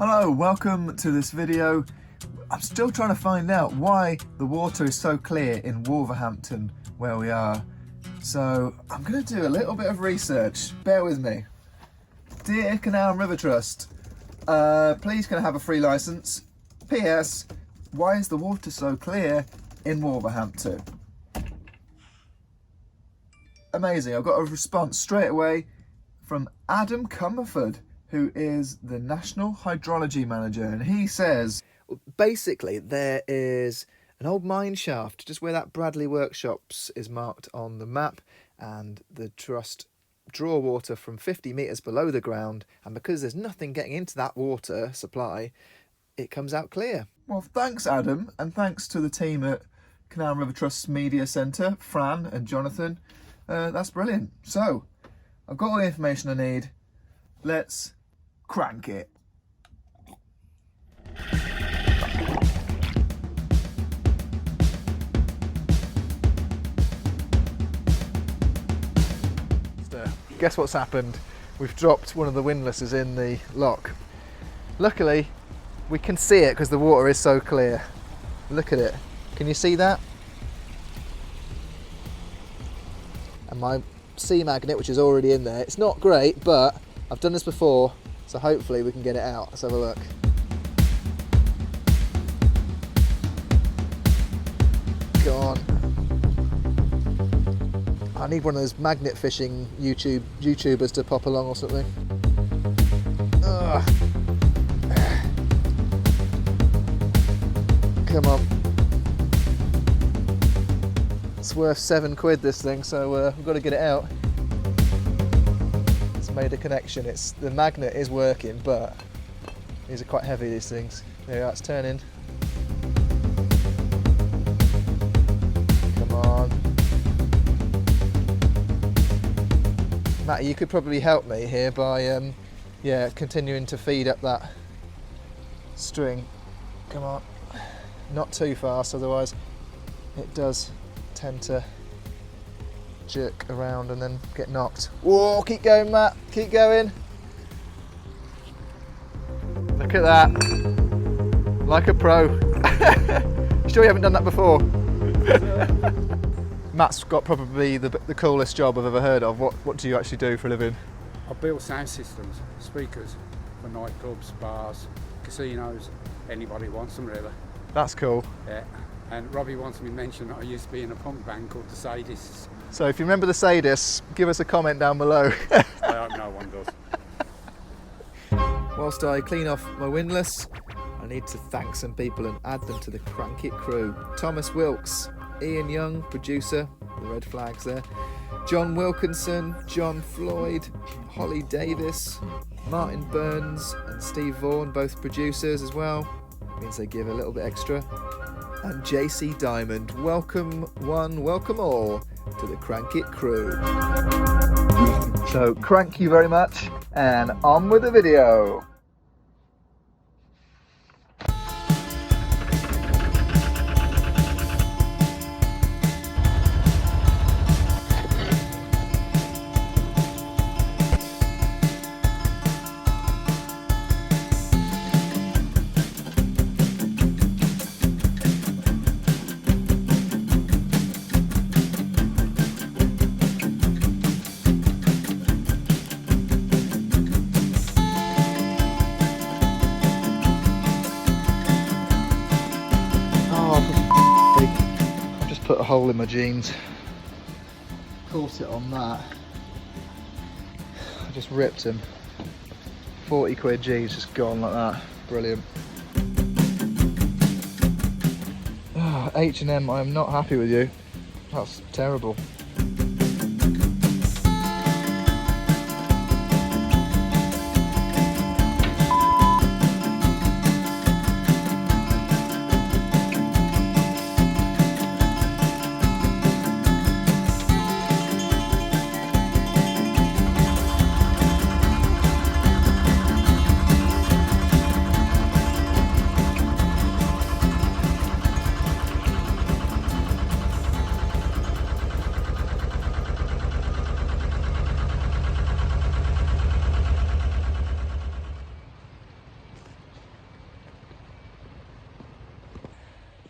Hello, welcome to this video. I'm still trying to find out why the water is so clear in Wolverhampton where we are. So I'm going to do a little bit of research. Bear with me. Dear Canal and River Trust, please can I have a free licence? PS, why is the water so clear in Wolverhampton? Amazing, I've got a response straight away from Adam Comerford, who is the National Hydrology Manager, and he says, basically there is an old mine shaft just where that Bradley Workshops is marked on the map, and the trust draw water from 50 metres below the ground, and because there's nothing getting into that water supply, it comes out clear. Well, thanks Adam, and thanks to the team at Canal and River Trust's Media Centre, Fran and Jonathan. That's brilliant. So, I've got all the information I need. Let's crank it. Guess what's happened? We've dropped one of the windlasses in the lock. Luckily, we can see it because the water is so clear. Look at it. Can you see that? And my sea magnet, which is already in there, it's not great, but I've done this before, so hopefully we can get it out. Let's have a look. Go on. I need one of those magnet fishing YouTubers to pop along or something. Ugh. Come on. It's worth £7 this thing, so we've got to get it out. It's made a connection. The magnet is working, but these are quite heavy, these things. There we are, it's turning. Come on. Matty, you could probably help me here by continuing to feed up that string. Come on. Not too fast, otherwise it does tend to jerk around and then get knocked. Whoa, keep going Matt, keep going. Look at that, like a pro. You sure you haven't done that before? Matt's got probably the coolest job I've ever heard of. What do you actually do for a living? I build sound systems, speakers for nightclubs, bars, casinos, anybody wants them really. That's cool. Yeah. And Robbie wants me to mention that I used to be in a punk band called the Sadists. So if you remember the Sadists, give us a comment down below. I hope no one does. Whilst I clean off my windlass, I need to thank some people and add them to the Crank It crew. Thomas Wilkes, Ian Young, producer, the red flags there, John Wilkinson, John Floyd, Holly Davis, Martin Burns and Steve Vaughan, both producers as well. Means they give a little bit extra. And JC Diamond, welcome one, welcome all to the Crank It crew. So crank you very much, and on with the video. Put a hole in my jeans, caught it on that, I just ripped him. 40 quid jeans just gone like that, brilliant. H&M, I am not happy with you, that's terrible.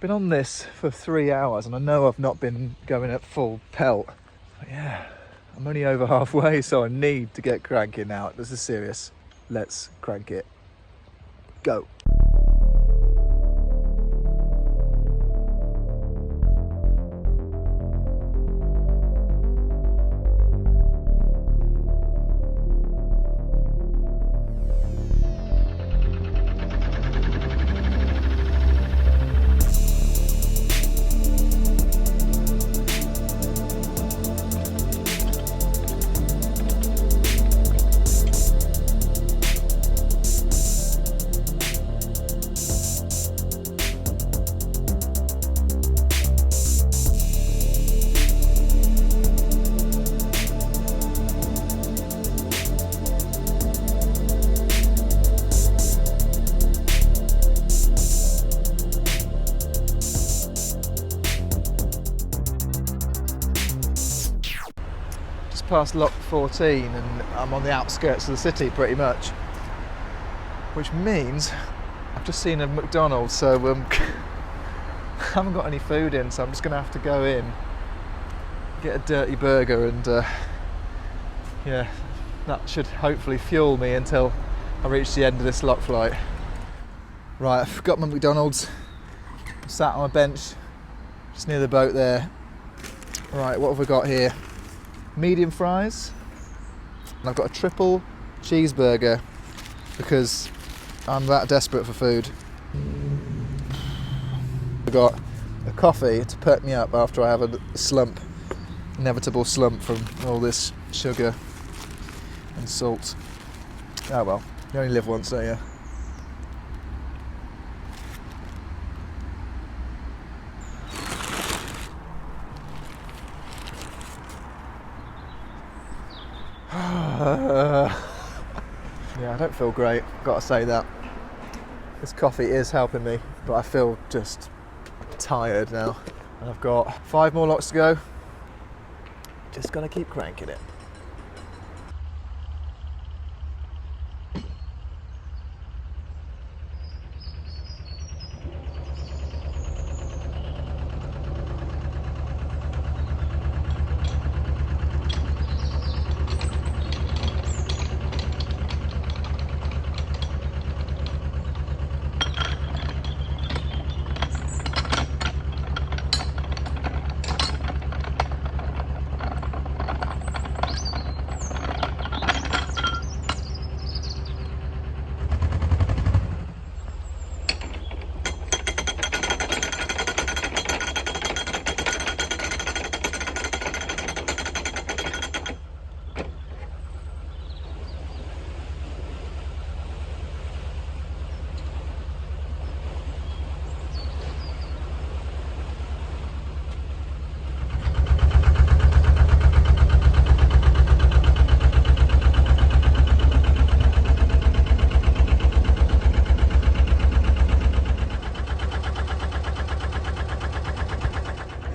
Been on this for 3 hours and I know I've not been going at full pelt. But yeah, I'm only over halfway, so I need to get cranking now. This is serious. Let's crank it. Go. Past lock 14 and I'm on the outskirts of the city pretty much, which means I've just seen a McDonald's, so I haven't got any food in, so I'm just gonna have to go in, get a dirty burger, and yeah, that should hopefully fuel me until I reach the end of this lock flight. Right, I've got my McDonald's, I'm sat on a bench just near the boat there. Right, what have we got here? Medium fries, and I've got a triple cheeseburger because I'm that desperate for food. I've got a coffee to perk me up after I have a slump, inevitable slump from all this sugar and salt. Oh well, you only live once, don't you? Yeah, I don't feel great, gotta say that. This coffee is helping me, but I feel just tired now. And I've got 5 more locks to go. Just gonna keep cranking it.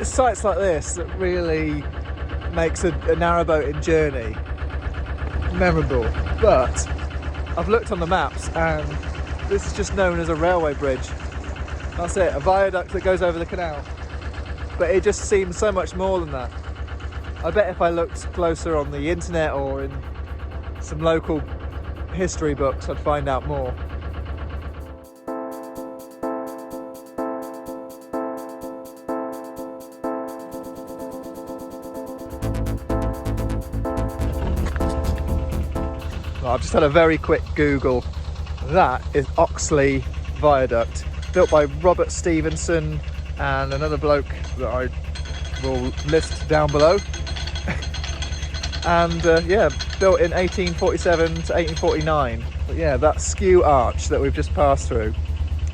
Sites like this that really makes a narrowboating journey memorable. But I've looked on the maps and this is just known as a railway bridge. That's it, a viaduct that goes over the canal. But it just seems so much more than that. I bet if I looked closer on the internet or in some local history books, I'd find out more. I've just had a very quick Google. That is Oxley Viaduct, built by Robert Stevenson and another bloke that I will list down below. And yeah, built in 1847 to 1849. But yeah, that skew arch that we've just passed through,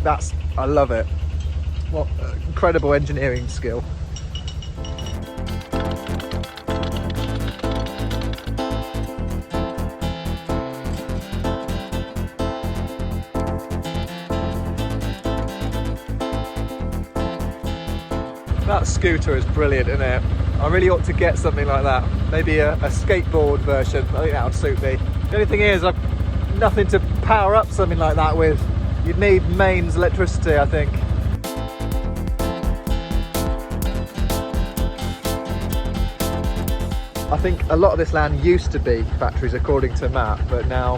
I love it. What incredible engineering skill. That scooter is brilliant, isn't it? I really ought to get something like that. Maybe a skateboard version. I think that would suit me. The only thing is, I've nothing to power up something like that with. You'd need mains electricity, I think. I think a lot of this land used to be batteries according to Matt, but now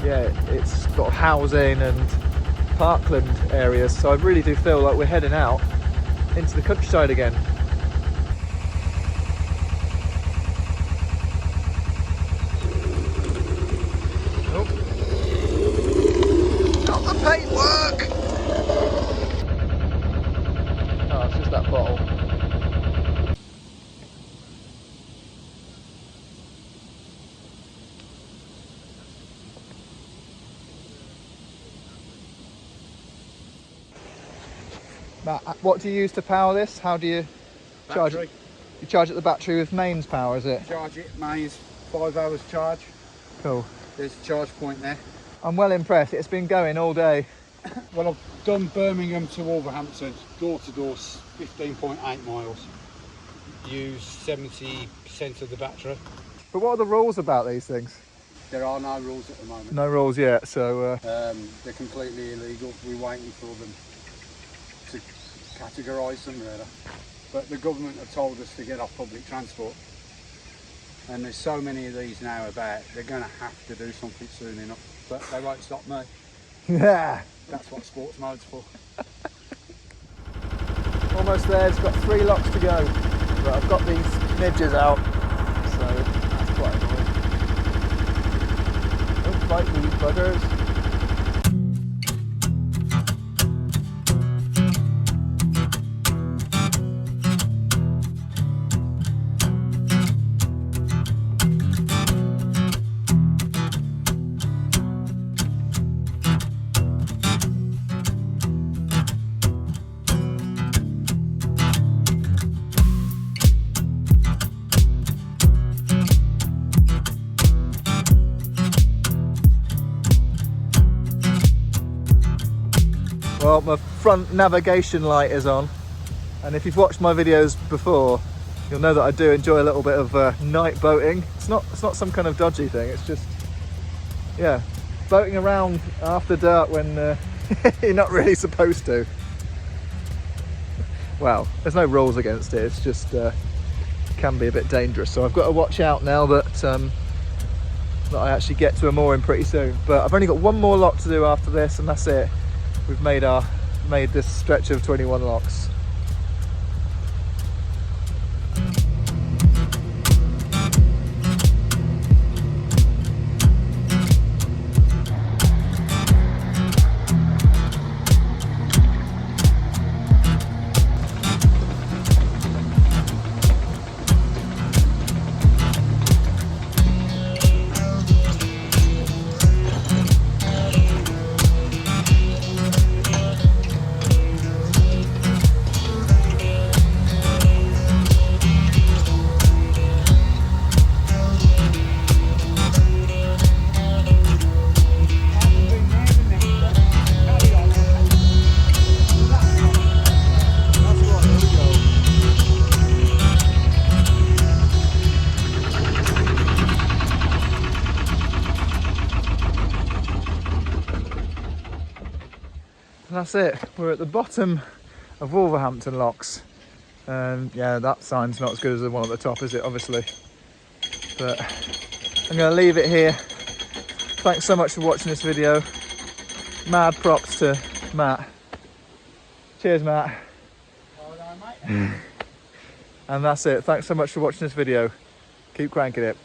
yeah, it's got housing and parkland areas, so I really do feel like we're heading out into the countryside again. Oh. Not the paintwork! Oh, it's just that bottle. Matt, what do you use to power this? How do you charge it? You charge it the battery with mains power, is it? Charge it, mains, 5 hours charge. Cool. There's a charge point there. I'm well impressed. It's been going all day. Well, I've done Birmingham to Wolverhampton, door to door, 15.8 miles. Use 70% of the battery. But what are the rules about these things? There are no rules at the moment. No rules yet, so... They're completely illegal. We're waiting for them to categorise them, really. But the government have told us to get off public transport. And there's so many of these now about, they're going to have to do something soon enough. But they won't stop me. Yeah. That's what sports mode's for. Almost there, it's got 3 locks to go. But I've got these midges out, so that's quite annoying. Don't bite these buggers. Well, my front navigation light is on, and if you've watched my videos before, you'll know that I do enjoy a little bit of night boating. It's not some kind of dodgy thing, it's just, yeah, boating around after dark when you're not really supposed to. Well, there's no rules against it, it's just can be a bit dangerous, so I've got to watch out now that that I actually get to a mooring pretty soon. But I've only got one more lock to do after this, and that's it. We've made this stretch of 21 locks. That's it, we're at the bottom of Wolverhampton locks. Yeah, that sign's not as good as the one at the top, is it, obviously? But I'm going to leave it here. Thanks so much for watching this video. Mad props to Matt. Cheers, Matt. Well done, mate. And that's it. Thanks so much for watching this video. Keep cranking it.